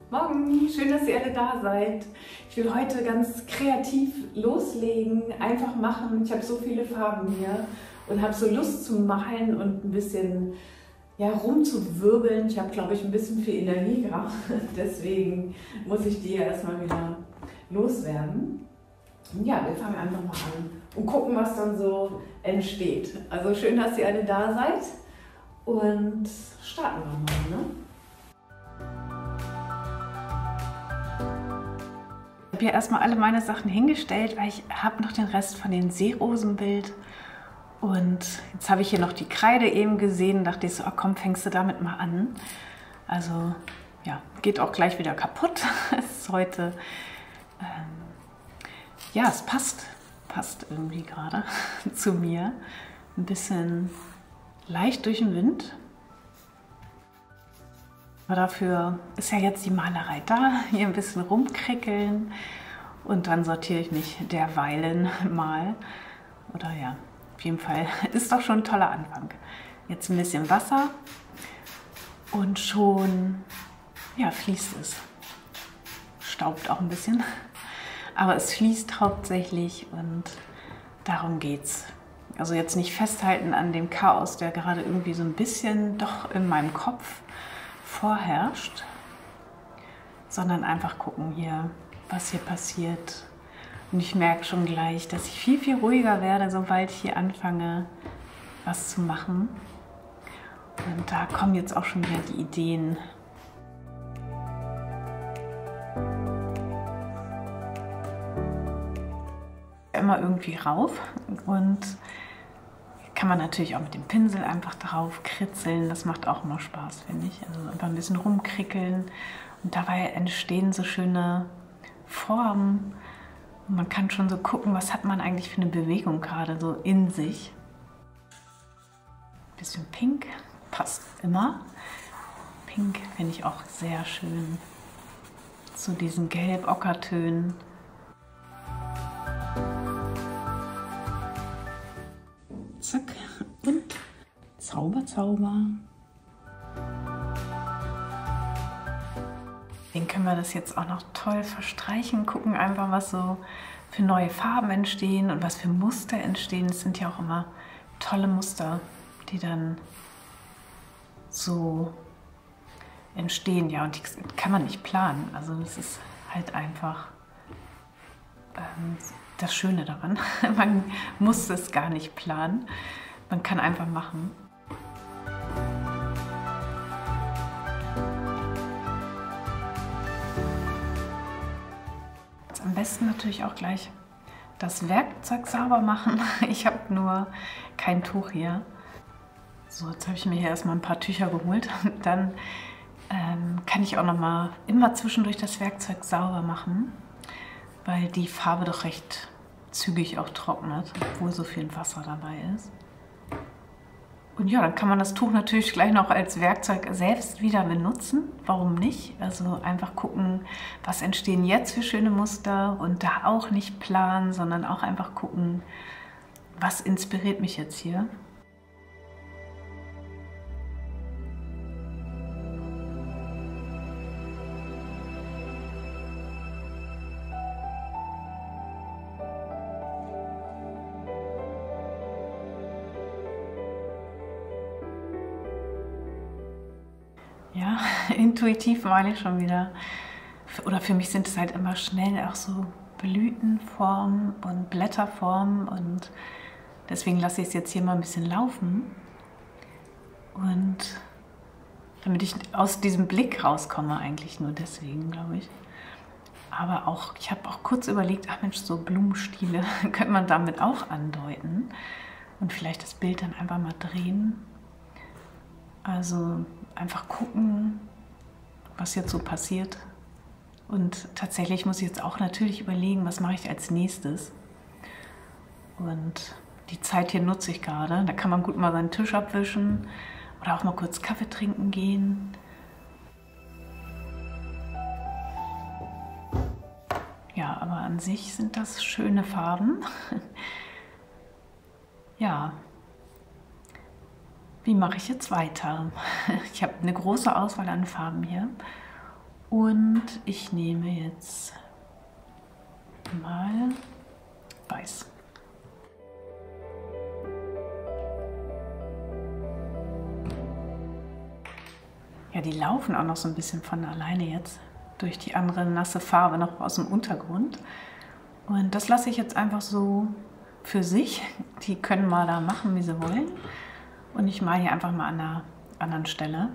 Morgen, schön, dass ihr alle da seid. Ich will heute ganz kreativ loslegen, einfach machen. Ich habe so viele Farben hier und habe so Lust zu malen und ein bisschen rumzuwirbeln. Ich habe, glaube ich, ein bisschen viel Energie gerade, deswegen muss ich die erstmal wieder loswerden. Ja, wir fangen einfach mal an und gucken, was dann so entsteht. Also schön, dass ihr alle da seid und starten wir mal, ne? Ich habe hier erstmal alle meine Sachen hingestellt, weil ich habe noch den Rest von den Seerosenbild. Und jetzt habe ich hier noch die Kreide eben gesehen, dachte ich so, oh komm, fängst du damit mal an. Also ja, geht auch gleich wieder kaputt. Es ist heute, ja, es passt irgendwie gerade zu mir. Ein bisschen leicht durch den Wind. Aber dafür ist ja jetzt die Malerei da, hier ein bisschen rumkrickeln und dann sortiere ich mich derweilen mal. Oder ja, auf jeden Fall ist doch schon ein toller Anfang. Jetzt ein bisschen Wasser und schon ja, fließt es. Staubt auch ein bisschen, aber es fließt hauptsächlich und darum geht's. Also jetzt nicht festhalten an dem Chaos, der gerade irgendwie so ein bisschen doch in meinem Kopf vorherrscht, sondern einfach gucken hier, was hier passiert. Und ich merke schon gleich, dass ich viel, viel ruhiger werde, sobald ich hier anfange, was zu machen. Und da kommen jetzt auch schon wieder die Ideen. Immer irgendwie rauf und kann man natürlich auch mit dem Pinsel einfach drauf kritzeln. Das macht auch immer Spaß, finde ich. Also einfach ein bisschen rumkrickeln und dabei entstehen so schöne Formen. Und man kann schon so gucken, was hat man eigentlich für eine Bewegung gerade so in sich. Ein bisschen Pink passt immer. Pink finde ich auch sehr schön. Zu diesen Gelb-Ockertönen. Zack und Zauber, Zauber. Den können wir das jetzt auch noch toll verstreichen. Gucken einfach, was so für neue Farben entstehen und was für Muster entstehen. Es sind ja auch immer tolle Muster, die dann so entstehen. Ja, und die kann man nicht planen. Also das ist halt einfach das Schöne daran. Man muss es gar nicht planen. Man kann einfach machen. Jetzt am besten natürlich auch gleich das Werkzeug sauber machen. Ich habe nur kein Tuch hier. So, jetzt habe ich mir hier erstmal ein paar Tücher geholt. Und dann kann ich auch noch mal immer zwischendurch das Werkzeug sauber machen, weil die Farbe doch recht zügig auch trocknet, obwohl so viel Wasser dabei ist. Und ja, dann kann man das Tuch natürlich gleich noch als Werkzeug selbst wieder benutzen. Warum nicht? Also einfach gucken, was entstehen jetzt für schöne Muster und da auch nicht planen, sondern auch einfach gucken, was inspiriert mich jetzt hier. Ja, intuitiv male ich schon wieder. Oder für mich sind es halt immer schnell auch so Blütenformen und Blätterformen und deswegen lasse ich es jetzt hier mal ein bisschen laufen. Und damit ich aus diesem Blick rauskomme, eigentlich nur deswegen, glaube ich. Aber auch, ich habe auch kurz überlegt, ach Mensch, so Blumenstiele könnte man damit auch andeuten. Und vielleicht das Bild dann einfach mal drehen. Also einfach gucken, was jetzt so passiert. Und tatsächlich muss ich jetzt auch natürlich überlegen, was mache ich als nächstes. Und die Zeit hier nutze ich gerade. Da kann man gut mal seinen Tisch abwischen oder auch mal kurz Kaffee trinken gehen. Ja, aber an sich sind das schöne Farben. Ja. Wie mache ich jetzt weiter? Ich habe eine große Auswahl an Farben hier Und ich nehme jetzt mal Weiß. Ja, die laufen auch noch so ein bisschen von alleine jetzt durch die andere nasse Farbe noch aus dem Untergrund. Und das lasse ich jetzt einfach so für sich. Die können mal da machen, wie sie wollen. Und ich male hier einfach mal an einer anderen Stelle.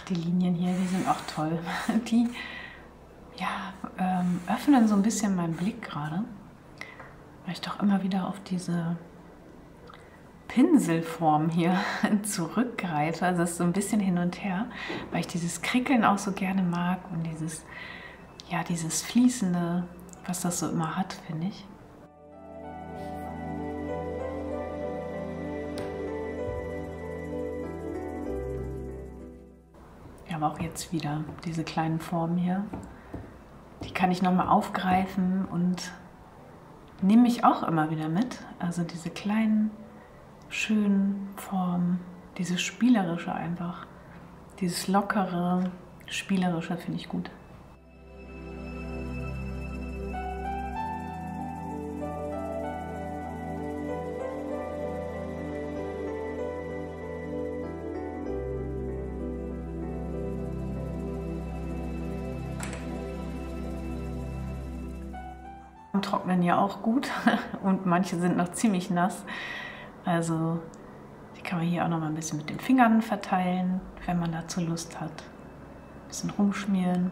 Die Linien hier, die sind auch toll. Die ja, öffnen so ein bisschen meinen Blick gerade, weil ich doch immer wieder auf diese Pinselform hier zurückgreife. Also es ist so ein bisschen hin und her, weil ich dieses Krickeln auch so gerne mag und dieses, ja, dieses Fließende, was das so immer hat, finde ich. Aber auch jetzt wieder diese kleinen Formen hier, die kann ich nochmal aufgreifen und nehme mich auch immer wieder mit. Also diese kleinen, schönen Formen, dieses Spielerische einfach, dieses lockere, Spielerische finde ich gut. Trocknen ja auch gut und manche sind noch ziemlich nass. Also die kann man hier auch noch mal ein bisschen mit den Fingern verteilen, wenn man dazu Lust hat. Ein bisschen rumschmieren.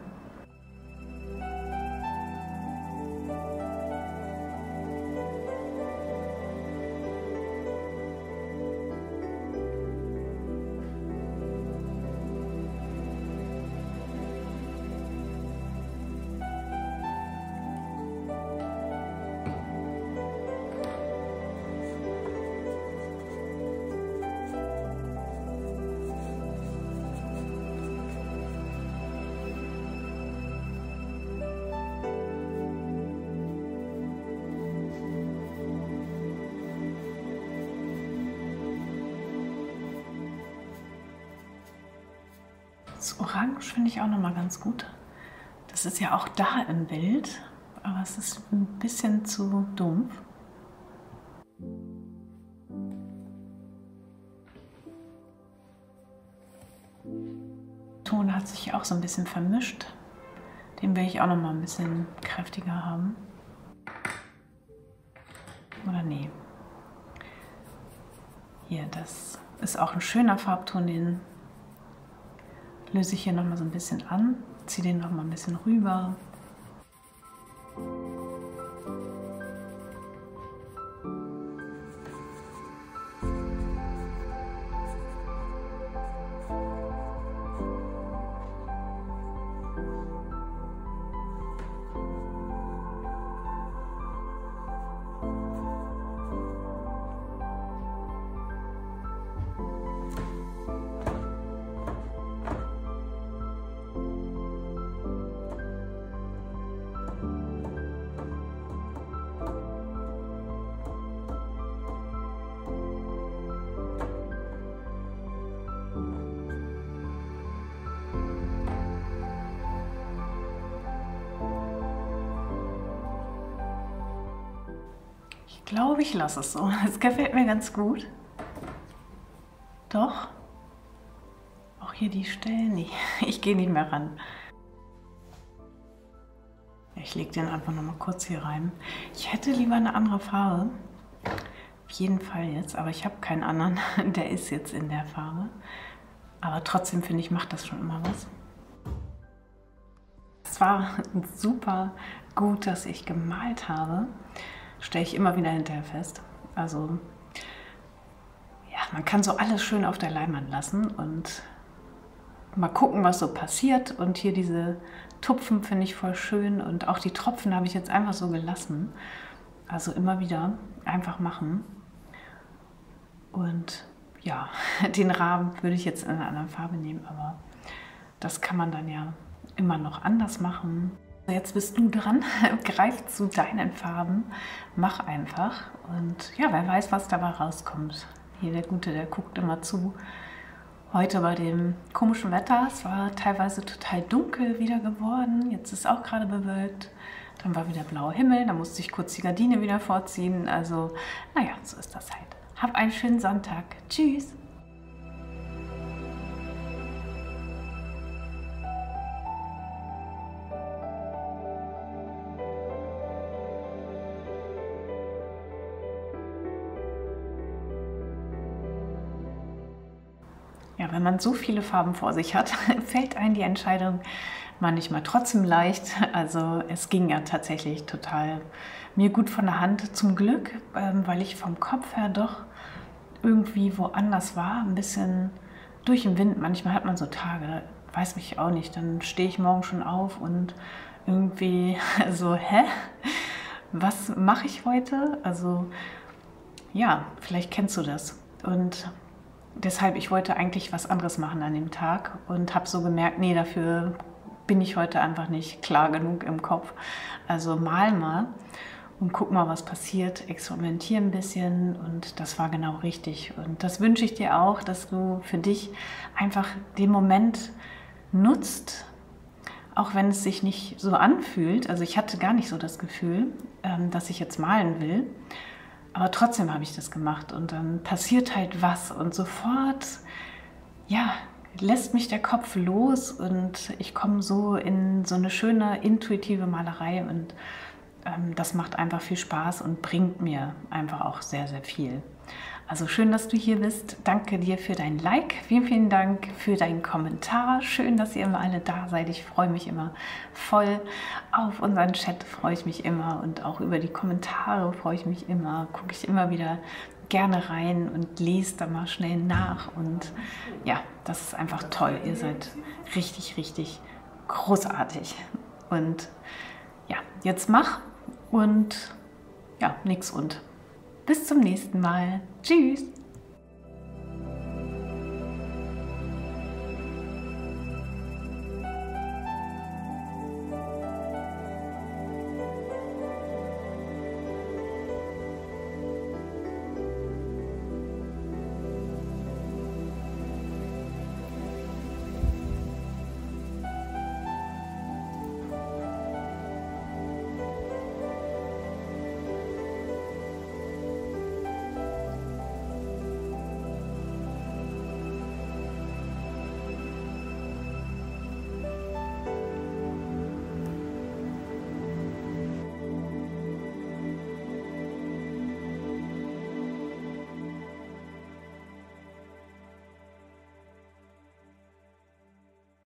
Das Orange finde ich auch noch mal ganz gut. Das ist ja auch da im Bild, aber es ist ein bisschen zu dumpf. Der Ton hat sich auch so ein bisschen vermischt. Den will ich auch noch mal ein bisschen kräftiger haben. Oder nee. Hier, das ist auch ein schöner Farbton, den löse ich hier noch mal so ein bisschen an, ziehe den noch mal ein bisschen rüber. Ich glaube, ich lasse es so. Es gefällt mir ganz gut. Doch. Auch hier die Stellen. Nee, ich gehe nicht mehr ran. Ich lege den einfach noch mal kurz hier rein. Ich hätte lieber eine andere Farbe. Auf jeden Fall jetzt, aber ich habe keinen anderen. Der ist jetzt in der Farbe. Aber trotzdem finde ich, macht das schon immer was. Es war super gut, dass ich gemalt habe. Stelle ich immer wieder hinterher fest. Also ja, man kann so alles schön auf der Leinwand lassen und mal gucken, was so passiert. Und hier diese Tupfen finde ich voll schön und auch die Tropfen habe ich jetzt einfach so gelassen. Also immer wieder einfach machen. Und ja, den Rahmen würde ich jetzt in einer anderen Farbe nehmen, aber das kann man dann ja immer noch anders machen. Jetzt bist du dran, greif zu deinen Farben, mach einfach und ja, wer weiß, was dabei rauskommt. Hier der Gute, der guckt immer zu. Heute bei dem komischen Wetter, es war teilweise total dunkel wieder geworden, jetzt ist auch gerade bewölkt. Dann war wieder blauer Himmel, da musste ich kurz die Gardine wieder vorziehen. Also, naja, so ist das halt. Hab einen schönen Sonntag. Tschüss! Ja, wenn man so viele Farben vor sich hat, fällt einem die Entscheidung manchmal trotzdem leicht. Also es ging ja tatsächlich total mir gut von der Hand, zum Glück, weil ich vom Kopf her doch irgendwie woanders war, ein bisschen durch den Wind. Manchmal hat man so Tage, da weiß mich auch nicht, dann stehe ich morgen schon auf und irgendwie so, hä? Was mache ich heute? Also ja, vielleicht kennst du das. Und deshalb, ich wollte eigentlich was anderes machen an dem Tag und habe so gemerkt, nee, dafür bin ich heute einfach nicht klar genug im Kopf. Also mal mal und guck mal, was passiert, experimentiere ein bisschen und das war genau richtig. Und das wünsche ich dir auch, dass du für dich einfach den Moment nutzt, auch wenn es sich nicht so anfühlt. Also ich hatte gar nicht so das Gefühl, dass ich jetzt malen will. Aber trotzdem habe ich das gemacht und dann passiert halt was und sofort, ja, lässt mich der Kopf los und ich komme so in so eine schöne, intuitive Malerei und das macht einfach viel Spaß und bringt mir einfach auch sehr, sehr viel. Also schön, dass du hier bist. Danke dir für dein Like. Vielen, vielen Dank für deinen Kommentar. Schön, dass ihr immer alle da seid. Ich freue mich immer voll auf unseren Chat. Freue ich mich immer und auch über die Kommentare freue ich mich immer. Gucke ich immer wieder gerne rein und lese da mal schnell nach. Und ja, das ist einfach toll. Ihr seid richtig, richtig großartig. Und ja, jetzt mach und ja, nix und. Bis zum nächsten Mal. Tschüss.